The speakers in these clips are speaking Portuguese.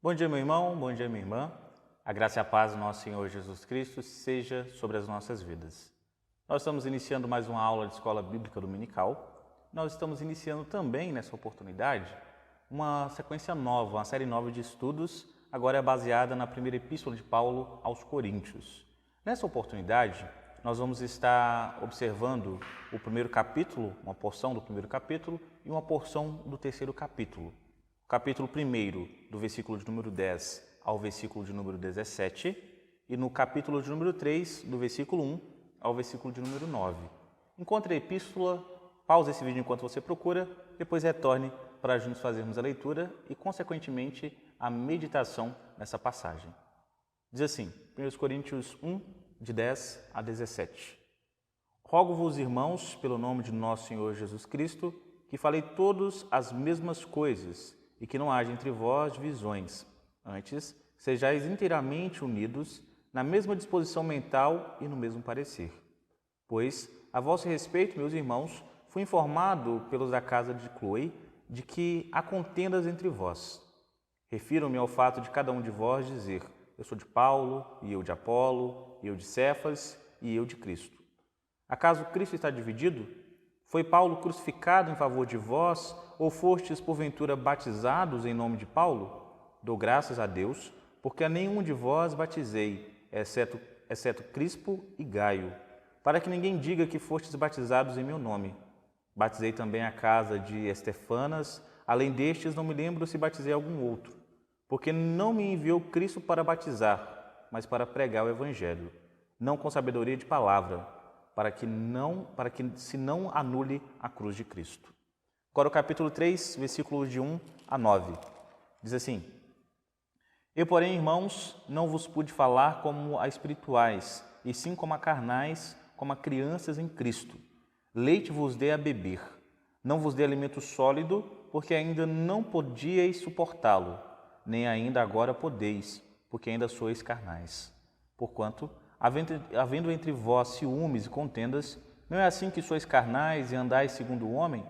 Bom dia, meu irmão, bom dia, minha irmã. A graça e a paz do nosso Senhor Jesus Cristo seja sobre as nossas vidas. Nós estamos iniciando mais uma aula de Escola Bíblica Dominical. Nós estamos iniciando também, nessa oportunidade, uma sequência nova, uma série nova de estudos, agora é baseada na primeira epístola de Paulo aos Coríntios. Nessa oportunidade, nós vamos estar observando o primeiro capítulo, uma porção do primeiro capítulo e uma porção do terceiro capítulo. Capítulo 1, do versículo de número 10 ao versículo de número 17, e no capítulo de número 3, do versículo 1 ao versículo de número 9. Encontre a epístola, pause esse vídeo enquanto você procura, depois retorne para juntos fazermos a leitura e, consequentemente, a meditação nessa passagem. Diz assim, 1 Coríntios 1, de 10 a 17. Rogo-vos, irmãos, pelo nome de nosso Senhor Jesus Cristo, que falei todos as mesmas coisas, e que não haja entre vós divisões. Antes, sejais inteiramente unidos, na mesma disposição mental e no mesmo parecer. Pois, a vosso respeito, meus irmãos, fui informado pelos da casa de Cloe de que há contendas entre vós. Refiro-me ao fato de cada um de vós dizer, eu sou de Paulo, e eu de Apolo, e eu de Cefas, e eu de Cristo. Acaso Cristo está dividido? Foi Paulo crucificado em favor de vós, ou fostes, porventura, batizados em nome de Paulo? Dou graças a Deus, porque a nenhum de vós batizei, exceto Crispo e Gaio, para que ninguém diga que fostes batizados em meu nome. Batizei também a casa de Estefanas, além destes não me lembro se batizei algum outro, porque não me enviou Cristo para batizar, mas para pregar o Evangelho, não com sabedoria de palavra, para que se não anule a cruz de Cristo. Agora o capítulo 3, versículos de 1 a 9. Diz assim, eu, porém, irmãos, não vos pude falar como a espirituais, e sim como a carnais, como a crianças em Cristo. Leite vos dei a beber, não vos dei alimento sólido, porque ainda não podíeis suportá-lo, nem ainda agora podeis, porque ainda sois carnais. Porquanto, havendo entre vós ciúmes e contendas, não é assim que sois carnais e andais segundo o homem?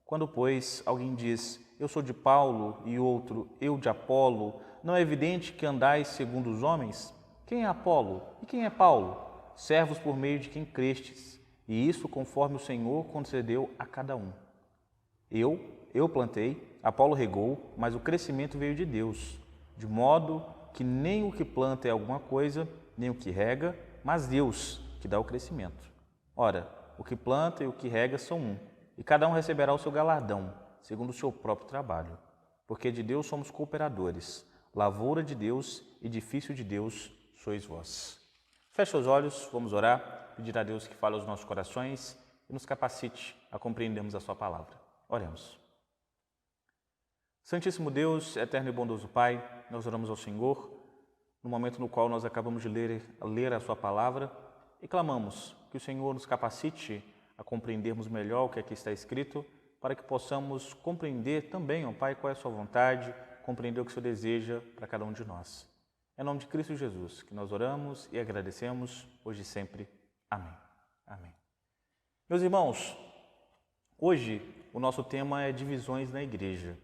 Quando, pois, alguém diz, eu sou de Paulo, e outro, eu de Apolo, não é evidente que andais segundo os homens? Quem é Apolo e quem é Paulo? Servos por meio de quem crestes, e isso conforme o Senhor concedeu a cada um. Eu plantei, Apolo regou, mas o crescimento veio de Deus, de modo que nem o que planta é alguma coisa, nem o que rega, mas Deus que dá o crescimento. Ora, o que planta e o que rega são um, e cada um receberá o seu galardão, segundo o seu próprio trabalho. Porque de Deus somos cooperadores, lavoura de Deus, edifício de Deus sois vós. Feche os olhos, vamos orar, pedir a Deus que fale aos nossos corações e nos capacite a compreendermos a sua palavra. Oremos. Santíssimo Deus, eterno e bondoso Pai, nós oramos ao Senhor, no momento no qual nós acabamos de ler a sua palavra e clamamos que o Senhor nos capacite a compreendermos melhor o que aqui está escrito, para que possamos compreender também, ó Pai, qual é a sua vontade, compreender o que o Senhor deseja para cada um de nós. É em nome de Cristo Jesus que nós oramos e agradecemos, hoje e sempre. Amém. Amém. Meus irmãos, hoje o nosso tema é divisões na igreja.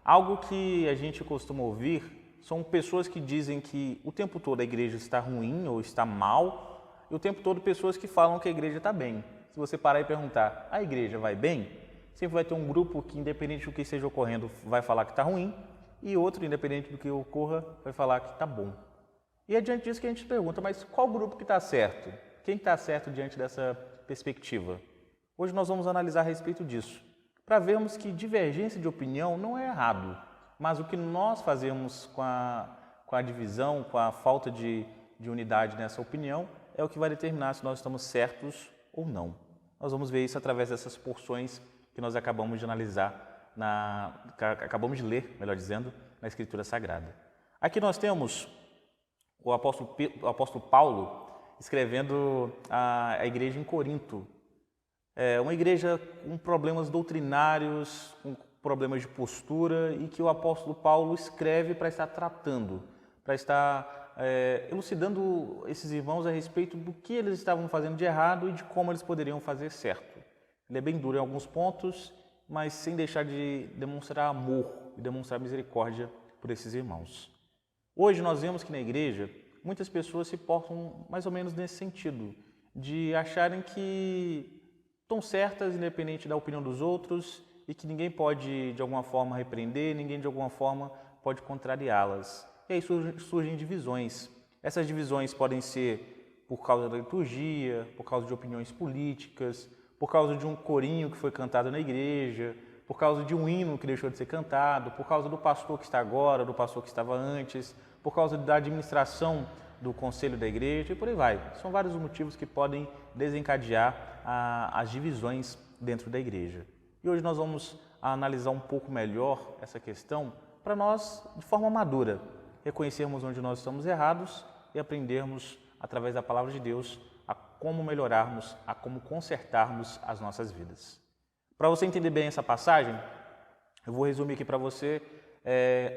Algo que a gente costuma ouvir são pessoas que dizem que o tempo todo a igreja está ruim ou está mal, e o tempo todo pessoas que falam que a igreja está bem. Se você parar e perguntar, a igreja vai bem? Sempre vai ter um grupo que, independente do que esteja ocorrendo, vai falar que está ruim, e outro, independente do que ocorra, vai falar que está bom. E é diante disso que a gente pergunta, mas qual grupo que está certo? Quem está certo diante dessa perspectiva? Hoje nós vamos analisar a respeito disso, para vermos que divergência de opinião não é errado, mas o que nós fazemos com a divisão, com a falta de unidade nessa opinião, é o que vai determinar se nós estamos certos ou não. Nós vamos ver isso através dessas porções que nós acabamos de analisar, acabamos de ler, melhor dizendo, na Escritura Sagrada. Aqui nós temos o apóstolo Paulo escrevendo a igreja em Corinto. É uma igreja com problemas doutrinários, com problemas de postura, e que o apóstolo Paulo escreve para estar tratando, para estar elucidando esses irmãos a respeito do que eles estavam fazendo de errado e de como eles poderiam fazer certo. Ele é bem duro em alguns pontos, mas sem deixar de demonstrar amor e demonstrar misericórdia por esses irmãos. Hoje nós vemos que na igreja muitas pessoas se portam mais ou menos nesse sentido, de acharem que estão certas independente da opinião dos outros e que ninguém pode de alguma forma repreender, ninguém de alguma forma pode contrariá-las. E aí surgem divisões. Essas divisões podem ser por causa da liturgia, por causa de opiniões políticas, por causa de um corinho que foi cantado na igreja, por causa de um hino que deixou de ser cantado, por causa do pastor que está agora, do pastor que estava antes, por causa da administração do conselho da igreja e por aí vai. São vários os motivos que podem desencadear as divisões dentro da igreja. E hoje nós vamos analisar um pouco melhor essa questão para nós, de forma madura, reconhecermos onde nós estamos errados e aprendermos, através da palavra de Deus, a como melhorarmos, a como consertarmos as nossas vidas. Para você entender bem essa passagem, eu vou resumir aqui para você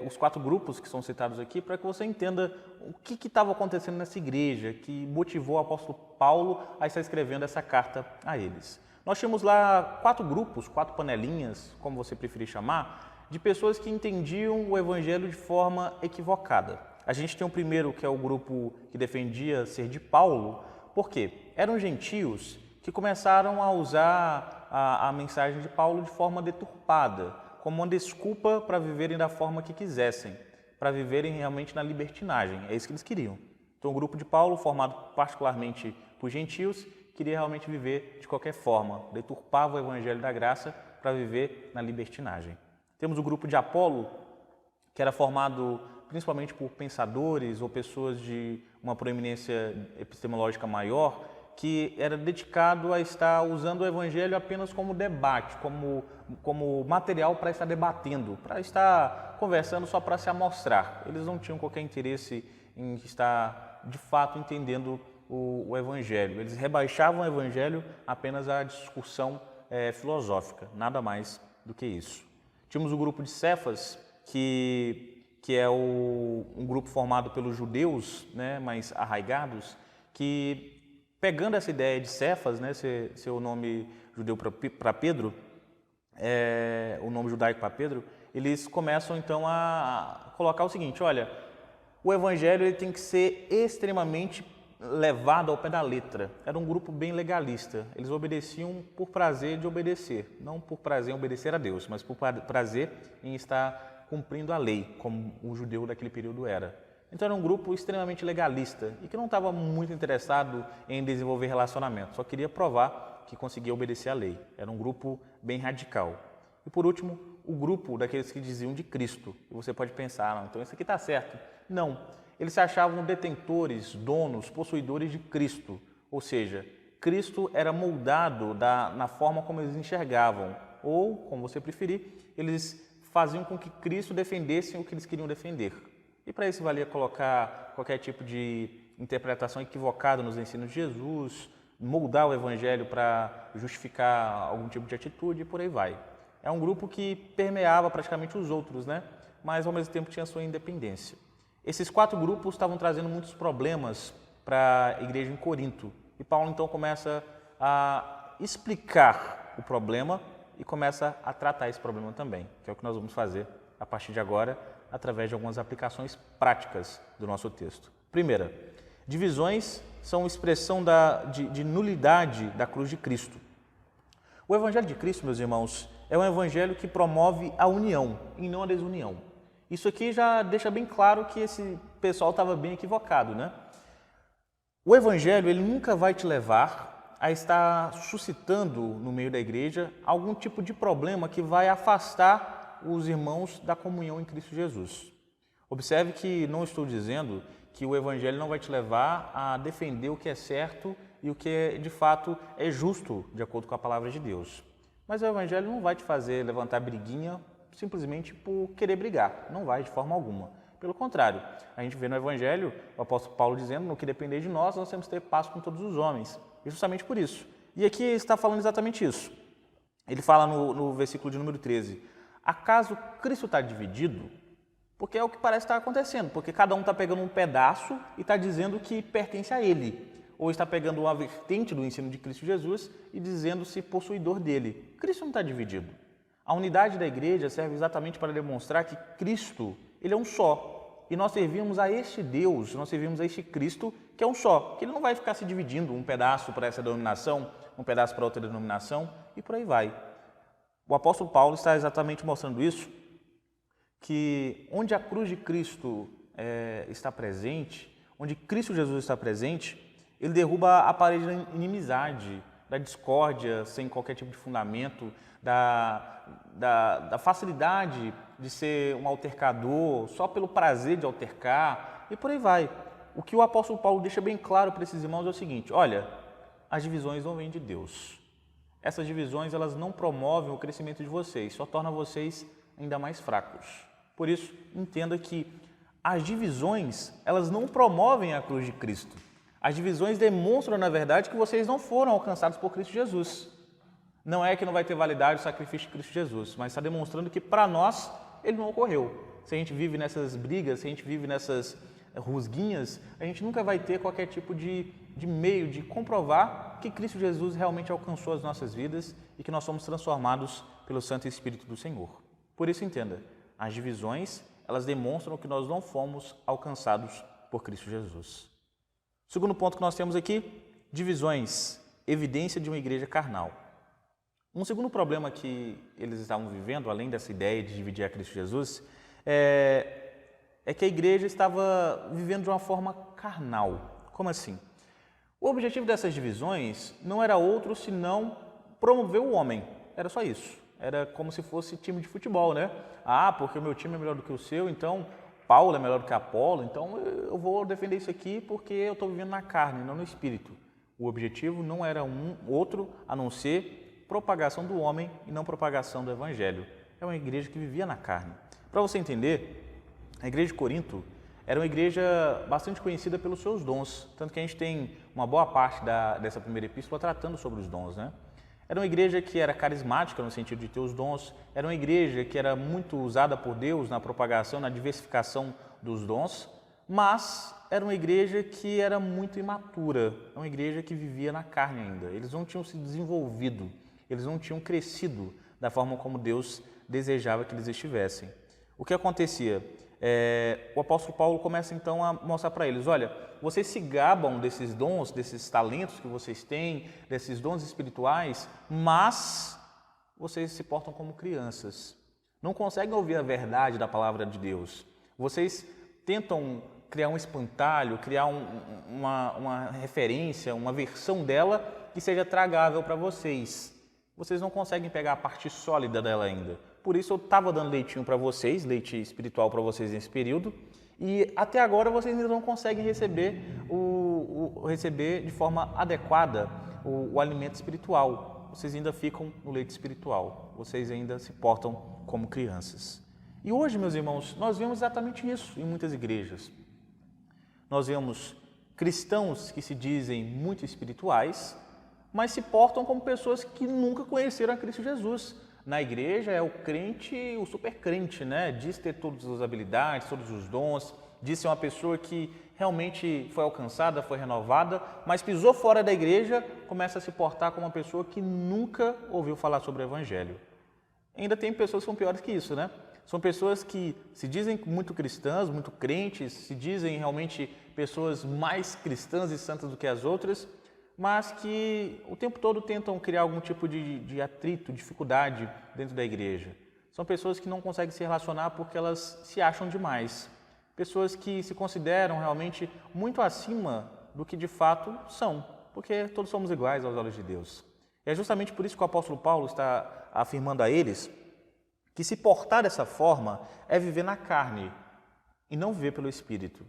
os 4 grupos que são citados aqui, para que você entenda o que estava acontecendo nessa igreja, que motivou o apóstolo Paulo a estar escrevendo essa carta a eles. Nós tínhamos lá 4 grupos, 4 panelinhas, como você preferir chamar, de pessoas que entendiam o evangelho de forma equivocada. A gente tem o primeiro, que é o grupo que defendia ser de Paulo. Por quê? Eram gentios que começaram a usar a mensagem de Paulo de forma deturpada, como uma desculpa para viverem da forma que quisessem, para viverem realmente na libertinagem. É isso que eles queriam. Então, o grupo de Paulo, formado particularmente por gentios, queria realmente viver de qualquer forma, deturpava o evangelho da graça para viver na libertinagem. Temos o grupo de Apolo, que era formado principalmente por pensadores ou pessoas de uma proeminência epistemológica maior, que era dedicado a estar usando o evangelho apenas como debate, como material para estar debatendo, para estar conversando só para se amostrar. Eles não tinham qualquer interesse em estar, de fato, entendendo o evangelho. Eles rebaixavam o evangelho apenas à discussão filosófica, nada mais do que isso. Tínhamos o grupo de Cefas, que é um grupo formado pelos judeus, né, mais arraigados, que pegando essa ideia de Cefas, né, ser o nome judeu para Pedro, o nome judaico para Pedro, eles começam então a colocar o seguinte: olha, o evangelho ele tem que ser extremamente levado ao pé da letra. Era um grupo bem legalista. Eles obedeciam por prazer de obedecer, não por prazer em obedecer a Deus, mas por prazer em estar cumprindo a lei, como o judeu daquele período era. Então era um grupo extremamente legalista e que não estava muito interessado em desenvolver relacionamento, só queria provar que conseguia obedecer à lei. Era um grupo bem radical. E por último, o grupo daqueles que diziam de Cristo. E você pode pensar, não, então isso aqui está certo. Não, eles se achavam detentores, donos, possuidores de Cristo. Ou seja, Cristo era moldado na forma como eles enxergavam. Ou, como você preferir, eles faziam com que Cristo defendesse o que eles queriam defender. E para isso valia colocar qualquer tipo de interpretação equivocada nos ensinos de Jesus, moldar o evangelho para justificar algum tipo de atitude e por aí vai. É um grupo que permeava praticamente os outros, né? Mas ao mesmo tempo tinha sua independência. Esses 4 grupos estavam trazendo muitos problemas para a igreja em Corinto. E Paulo então começa a explicar o problema e começa a tratar esse problema também, que é o que nós vamos fazer a partir de agora, através de algumas aplicações práticas do nosso texto. Primeira, divisões são expressão de nulidade da cruz de Cristo. O Evangelho de Cristo, meus irmãos, é um evangelho que promove a união e não a desunião. Isso aqui já deixa bem claro que esse pessoal estava bem equivocado, né? O evangelho ele nunca vai te levar a estar suscitando no meio da igreja algum tipo de problema que vai afastar os irmãos da comunhão em Cristo Jesus. Observe que não estou dizendo que o evangelho não vai te levar a defender o que é certo e o que de fato é justo de acordo com a palavra de Deus. Mas o evangelho não vai te fazer levantar briguinha simplesmente por querer brigar. Não vai de forma alguma. Pelo contrário, a gente vê no evangelho o apóstolo Paulo dizendo: no que depender de nós temos que ter paz com todos os homens. E justamente por isso. E aqui ele está falando exatamente isso. Ele fala no versículo de número 13: acaso Cristo está dividido? Porque é o que parece estar acontecendo, porque cada um está pegando um pedaço e está dizendo que pertence a ele, ou está pegando uma vertente do ensino de Cristo Jesus e dizendo-se possuidor dele. Cristo não está dividido. A unidade da igreja serve exatamente para demonstrar que Cristo, ele é um só, e nós servimos a este Deus, nós servimos a este Cristo que é um só, que ele não vai ficar se dividindo um pedaço para essa denominação, um pedaço para outra denominação e por aí vai. O apóstolo Paulo está exatamente mostrando isso, que onde a cruz de Cristo está presente, onde Cristo Jesus está presente, ele derruba a parede da inimizade, da discórdia sem qualquer tipo de fundamento, da facilidade de ser um altercador só pelo prazer de altercar e por aí vai. O que o apóstolo Paulo deixa bem claro para esses irmãos é o seguinte: olha, as divisões não vêm de Deus. Essas divisões elas não promovem o crescimento de vocês, só tornam vocês ainda mais fracos. Por isso, entenda que as divisões, elas não promovem a cruz de Cristo. As divisões demonstram, na verdade, que vocês não foram alcançados por Cristo Jesus. Não é que não vai ter validade o sacrifício de Cristo Jesus, mas está demonstrando que para nós ele não ocorreu. Se a gente vive nessas brigas, se a gente vive nessas rusguinhas, a gente nunca vai ter qualquer tipo de meio de comprovar que Cristo Jesus realmente alcançou as nossas vidas e que nós somos transformados pelo Santo Espírito do Senhor. Por isso, entenda, as divisões, elas demonstram que nós não fomos alcançados por Cristo Jesus. Segundo ponto que nós temos aqui, divisões, evidência de uma igreja carnal. Um segundo problema que eles estavam vivendo, além dessa ideia de dividir a Cristo Jesus, é que a igreja estava vivendo de uma forma carnal. Como assim? O objetivo dessas divisões não era outro senão promover o homem. Era só isso. Era como se fosse time de futebol, né? Ah, porque o meu time é melhor do que o seu, então Paulo é melhor do que Apolo, então eu vou defender isso aqui porque eu estou vivendo na carne, não no espírito. O objetivo não era outro a não ser propagação do homem e não propagação do evangelho. É uma igreja que vivia na carne. Para você entender, a igreja de Corinto era uma igreja bastante conhecida pelos seus dons, tanto que a gente tem uma boa parte dessa primeira epístola tratando sobre os dons, né? Era uma igreja que era carismática no sentido de ter os dons, era uma igreja que era muito usada por Deus na propagação, na diversificação dos dons, mas era uma igreja que era muito imatura, uma igreja que vivia na carne ainda. Eles não tinham se desenvolvido, eles não tinham crescido da forma como Deus desejava que eles estivessem. O que acontecia? O apóstolo Paulo começa então a mostrar para eles, olha, vocês se gabam desses dons, desses talentos que vocês têm, desses dons espirituais, mas vocês se portam como crianças. Não conseguem ouvir a verdade da palavra de Deus. Vocês tentam criar um espantalho, criar uma referência, uma versão dela que seja tragável para vocês. Vocês não conseguem pegar a parte sólida dela ainda. Por isso eu estava dando leitinho para vocês, leite espiritual para vocês nesse período, e até agora vocês ainda não conseguem receber receber de forma adequada o alimento espiritual. Vocês ainda ficam no leite espiritual, vocês ainda se portam como crianças. E hoje, meus irmãos, nós vemos exatamente isso em muitas igrejas. Nós vemos cristãos que se dizem muito espirituais, mas se portam como pessoas que nunca conheceram a Cristo Jesus. Na igreja é o crente, o super crente, né? Diz ter todas as habilidades, todos os dons, diz ser uma pessoa que realmente foi alcançada, foi renovada, mas pisou fora da igreja, começa a se portar como uma pessoa que nunca ouviu falar sobre o evangelho. Ainda tem pessoas que são piores que isso, né? São pessoas que se dizem muito cristãs, muito crentes, se dizem realmente pessoas mais cristãs e santas do que as outras, mas que o tempo todo tentam criar algum tipo de atrito, dificuldade dentro da igreja. São pessoas que não conseguem se relacionar porque elas se acham demais. Pessoas que se consideram realmente muito acima do que de fato são, porque todos somos iguais aos olhos de Deus. E é justamente por isso que o apóstolo Paulo está afirmando a eles que se portar dessa forma é viver na carne e não viver pelo Espírito.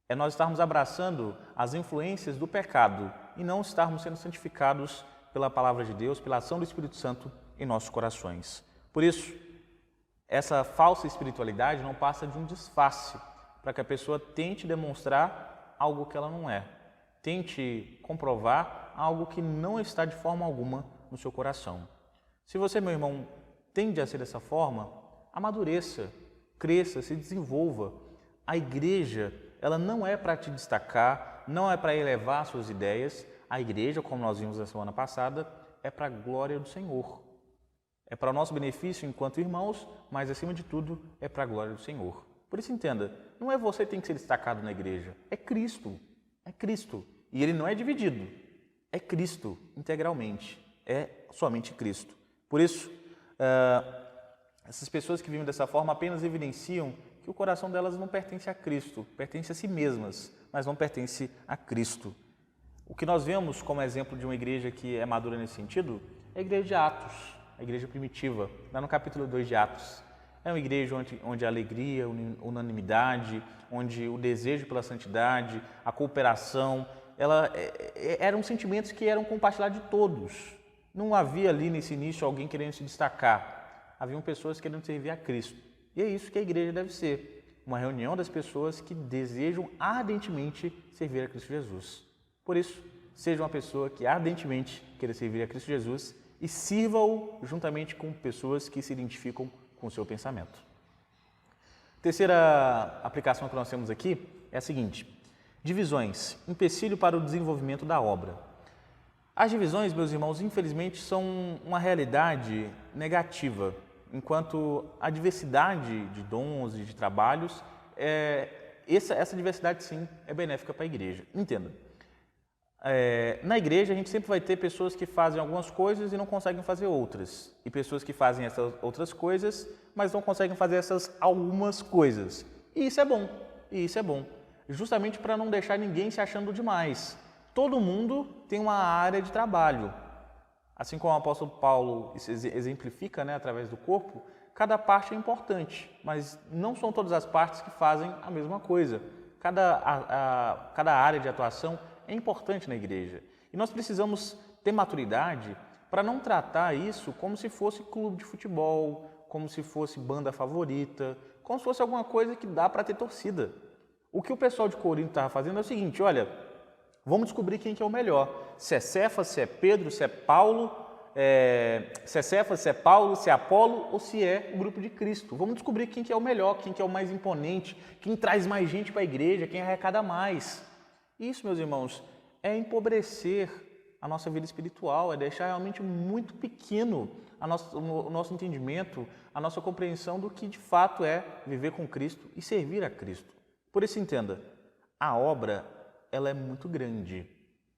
É nós estarmos abraçando as influências do pecado e não estarmos sendo santificados pela palavra de Deus, pela ação do Espírito Santo em nossos corações. Por isso, essa falsa espiritualidade não passa de um disfarce para que a pessoa tente demonstrar algo que ela não é. Tente comprovar algo que não está de forma alguma no seu coração. Se você, meu irmão, tende a ser dessa forma, amadureça. cresça, se desenvolva. A igreja, ela não é para te destacar, não é para elevar suas ideias. A igreja, como nós vimos na semana passada, é para a glória do Senhor. É para o nosso benefício enquanto irmãos, mas acima de tudo é para a glória do Senhor. Por isso entenda, não é você que tem que ser destacado na igreja, é Cristo. É Cristo. E ele não é dividido, é Cristo integralmente, é somente Cristo. Por isso, essas pessoas que vivem dessa forma apenas evidenciam que o coração delas não pertence a Cristo, pertence a si mesmas, mas não pertence a Cristo. O que nós vemos como exemplo de uma igreja que é madura nesse sentido é a igreja de Atos, a igreja primitiva, lá no capítulo 2 de Atos. É uma igreja onde a alegria, a unanimidade, onde o desejo pela santidade, a cooperação, eram sentimentos que eram compartilhados de todos. Não havia ali nesse início alguém querendo se destacar. Haviam pessoas querendo servir a Cristo. E é isso que a igreja deve ser, uma reunião das pessoas que desejam ardentemente servir a Cristo Jesus. Por isso, seja uma pessoa que ardentemente queira servir a Cristo Jesus e sirva-o juntamente com pessoas que se identificam com o seu pensamento. Terceira aplicação que nós temos aqui é a seguinte: divisões, empecilho para o desenvolvimento da obra. As divisões, meus irmãos, infelizmente são uma realidade negativa, enquanto a diversidade de dons e de trabalhos, essa diversidade sim é benéfica para a igreja. Entenda, na igreja a gente sempre vai ter pessoas que fazem algumas coisas e não conseguem fazer outras, e pessoas que fazem essas outras coisas, mas não conseguem fazer essas algumas coisas. E isso é bom, justamente para não deixar ninguém se achando demais. Todo mundo tem uma área de trabalho. Assim como o apóstolo Paulo exemplifica, através do corpo, cada parte é importante, mas não são todas as partes que fazem a mesma coisa. Cada área de atuação é importante na igreja. E nós precisamos ter maturidade para não tratar isso como se fosse clube de futebol, como se fosse banda favorita, como se fosse alguma coisa que dá para ter torcida. O que o pessoal de Corinto estava fazendo é o seguinte: olha, vamos descobrir quem que é o melhor. Se é Cefas, se é Pedro, se é Paulo, se é Cefas, se é Paulo, se é Apolo ou se é o grupo de Cristo. Vamos descobrir quem que é o melhor, quem que é o mais imponente, quem traz mais gente para a igreja, quem arrecada mais. Isso, meus irmãos, é empobrecer a nossa vida espiritual, é deixar realmente muito pequeno o nosso entendimento, a nossa compreensão do que de fato é viver com Cristo e servir a Cristo. Por isso, entenda, a obra ela é muito grande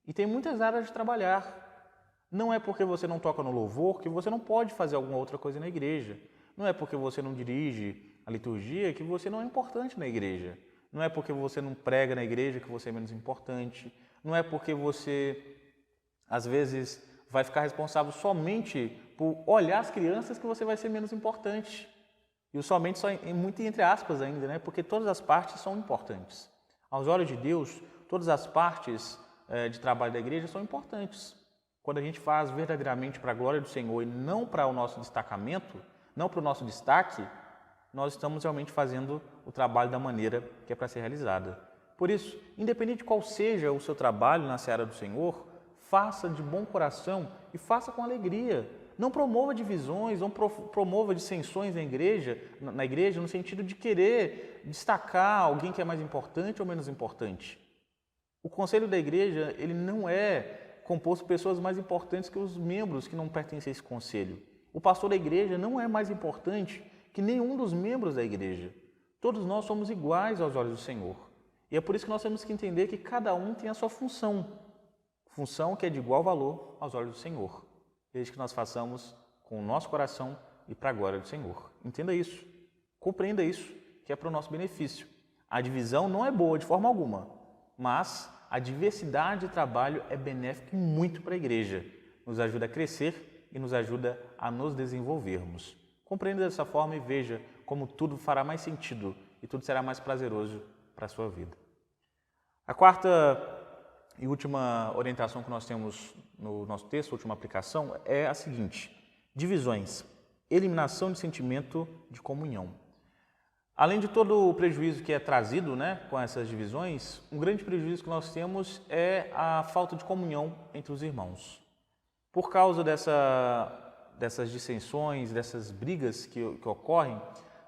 e tem muitas áreas de trabalhar. Não é porque você não toca no louvor que você não pode fazer alguma outra coisa na igreja. Não é porque você não dirige a liturgia que você não é importante na igreja. Não é porque você não prega na igreja que você é menos importante. Não é porque você, às vezes, vai ficar responsável somente por olhar as crianças que você vai ser menos importante. E o somente só é muito entre aspas ainda, porque todas as partes são importantes. Aos olhos de Deus, todas as partes de trabalho da igreja são importantes. Quando a gente faz verdadeiramente para a glória do Senhor e não para o nosso destacamento, não para o nosso destaque, nós estamos realmente fazendo o trabalho da maneira que é para ser realizada. Por isso, independente de qual seja o seu trabalho na seara do Senhor, faça de bom coração e faça com alegria. Não promova divisões, não promova dissensões na igreja no sentido de querer destacar alguém que é mais importante ou menos importante. O conselho da igreja, ele não é composto por pessoas mais importantes que os membros que não pertencem a esse conselho. O pastor da igreja não é mais importante que nenhum dos membros da igreja. Todos nós somos iguais aos olhos do Senhor. E é por isso que nós temos que entender que cada um tem a sua função que é de igual valor aos olhos do Senhor, desde que nós façamos com o nosso coração e para a glória do Senhor. Entenda isso, compreenda isso, que é para o nosso benefício. A divisão não é boa de forma alguma, mas a diversidade de trabalho é benéfica e muito para a igreja. Nos ajuda a crescer e nos ajuda a nos desenvolvermos. Compreenda dessa forma e veja como tudo fará mais sentido e tudo será mais prazeroso para a sua vida. A quarta e última orientação que nós temos no nosso texto, a última aplicação, é a seguinte: divisões, eliminação de sentimento de comunhão. Além de todo o prejuízo que é trazido com essas divisões, um grande prejuízo que nós temos é a falta de comunhão entre os irmãos. Por causa dessas dissensões, dessas brigas que ocorrem,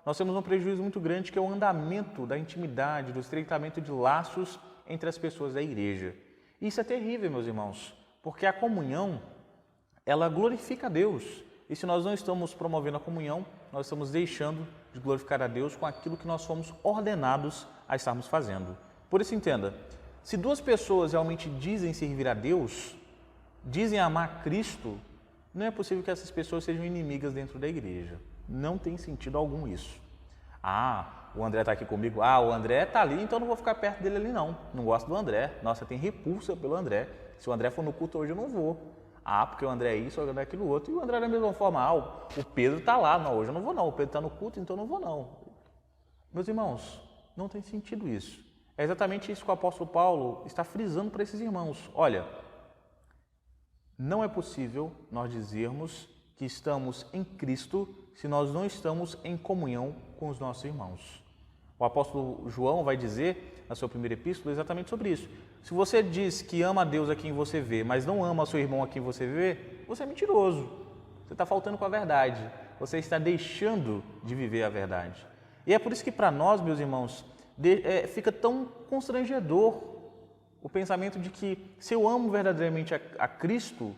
nós temos um prejuízo muito grande que é o andamento da intimidade, do estreitamento de laços entre as pessoas da igreja. E isso é terrível, meus irmãos, porque a comunhão, ela glorifica a Deus. E se nós não estamos promovendo a comunhão, nós estamos deixando de glorificar a Deus com aquilo que nós fomos ordenados a estarmos fazendo. Por isso, entenda, se duas pessoas realmente dizem servir a Deus, dizem amar Cristo, não é possível que essas pessoas sejam inimigas dentro da igreja. Não tem sentido algum isso. O André está aqui comigo. O André está ali, então eu não vou ficar perto dele ali não. Não gosto do André. Nossa, tem repulsa pelo André. Se o André for no culto hoje, eu não vou. Porque o André é isso, o André é aquilo outro. E o André da mesma forma. O Pedro está lá. Não, hoje eu não vou não. O Pedro está no culto, então eu não vou não. Meus irmãos, não tem sentido isso. É exatamente isso que o apóstolo Paulo está frisando para esses irmãos. Olha, não é possível nós dizermos que estamos em Cristo se nós não estamos em comunhão com os nossos irmãos. O apóstolo João vai dizer na sua primeira epístola exatamente sobre isso. Se você diz que ama a Deus a quem você vê, mas não ama seu irmão a quem você vê, você é mentiroso. Você está faltando com a verdade. Você está deixando de viver a verdade. E é por isso que para nós, meus irmãos, fica tão constrangedor o pensamento de que se eu amo verdadeiramente a Cristo,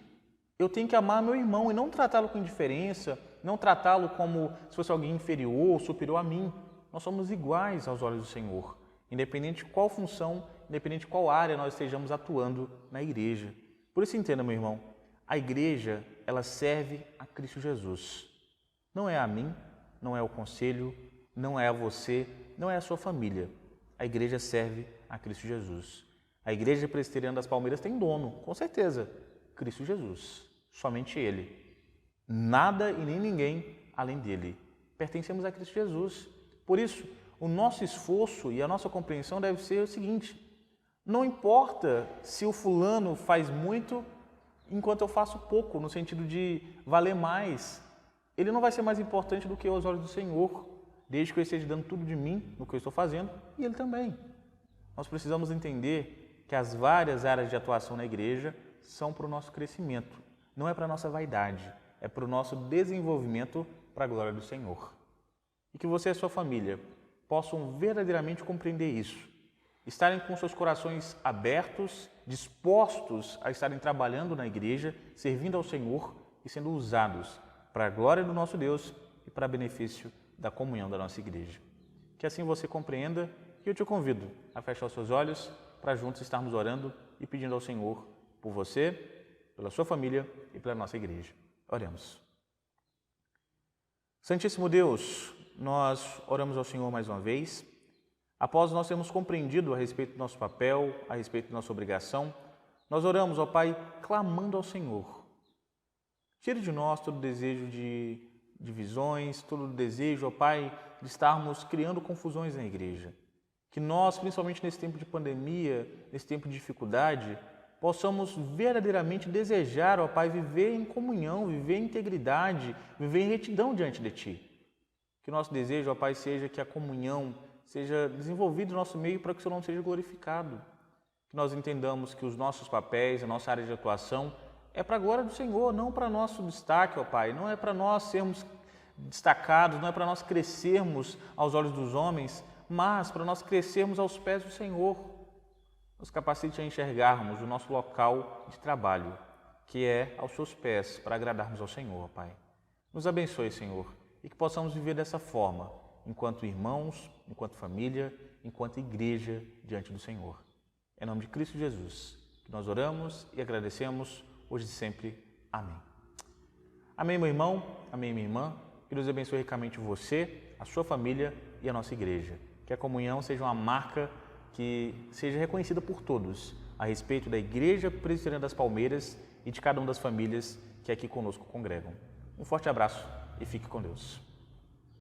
eu tenho que amar meu irmão e não tratá-lo com indiferença, não tratá-lo como se fosse alguém inferior ou superior a mim. Nós somos iguais aos olhos do Senhor, independente de qual função, independente de qual área nós estejamos atuando na igreja. Por isso entenda, meu irmão, a igreja, ela serve a Cristo Jesus. Não é a mim, não é o conselho, não é a você, não é a sua família. A igreja serve a Cristo Jesus. A igreja presbiteriana das Palmeiras tem dono, com certeza, Cristo Jesus. Somente Ele. Nada e nem ninguém além dele. Pertencemos a Cristo Jesus. Por isso, o nosso esforço e a nossa compreensão deve ser o seguinte: não importa se o fulano faz muito enquanto eu faço pouco, no sentido de valer mais. Ele não vai ser mais importante do que aos olhos do Senhor, desde que eu esteja dando tudo de mim no que eu estou fazendo, e Ele também. Nós precisamos entender que as várias áreas de atuação na igreja são para o nosso crescimento, não é para a nossa vaidade, é para o nosso desenvolvimento para a glória do Senhor. E que você e a sua família possam verdadeiramente compreender isso, estarem com seus corações abertos, dispostos a estarem trabalhando na igreja, servindo ao Senhor e sendo usados para a glória do nosso Deus e para benefício da comunhão da nossa igreja. Que assim você compreenda, e eu te convido a fechar os seus olhos para juntos estarmos orando e pedindo ao Senhor por você, pela sua família e pela nossa igreja. Oremos. Santíssimo Deus, nós oramos ao Senhor mais uma vez. Após nós termos compreendido a respeito do nosso papel, a respeito da nossa obrigação, nós oramos, ó Pai, clamando ao Senhor. Tire de nós todo o desejo de divisões, todo o desejo, ó Pai, de estarmos criando confusões na igreja. Que nós, principalmente nesse tempo de pandemia, nesse tempo de dificuldade, possamos verdadeiramente desejar, ó Pai, viver em comunhão, viver em integridade, viver em retidão diante de Ti. Que o nosso desejo, ó Pai, seja que a comunhão seja desenvolvida no nosso meio para que o Senhor não seja glorificado. Que nós entendamos que os nossos papéis, a nossa área de atuação é para a glória do Senhor, não para nosso destaque, ó Pai, não é para nós sermos destacados, não é para nós crescermos aos olhos dos homens, mas para nós crescermos aos pés do Senhor. Nos capacite a enxergarmos o nosso local de trabalho, que é aos seus pés, para agradarmos ao Senhor, Pai. Nos abençoe, Senhor, e que possamos viver dessa forma, enquanto irmãos, enquanto família, enquanto igreja diante do Senhor. Em nome de Cristo Jesus, que nós oramos e agradecemos hoje e sempre. Amém. Amém, meu irmão, amém, minha irmã. Que Deus abençoe ricamente você, a sua família e a nossa igreja. Que a comunhão seja uma marca que seja reconhecida por todos a respeito da Igreja Presbiteriana das Palmeiras e de cada uma das famílias que aqui conosco congregam. Um forte abraço e fique com Deus.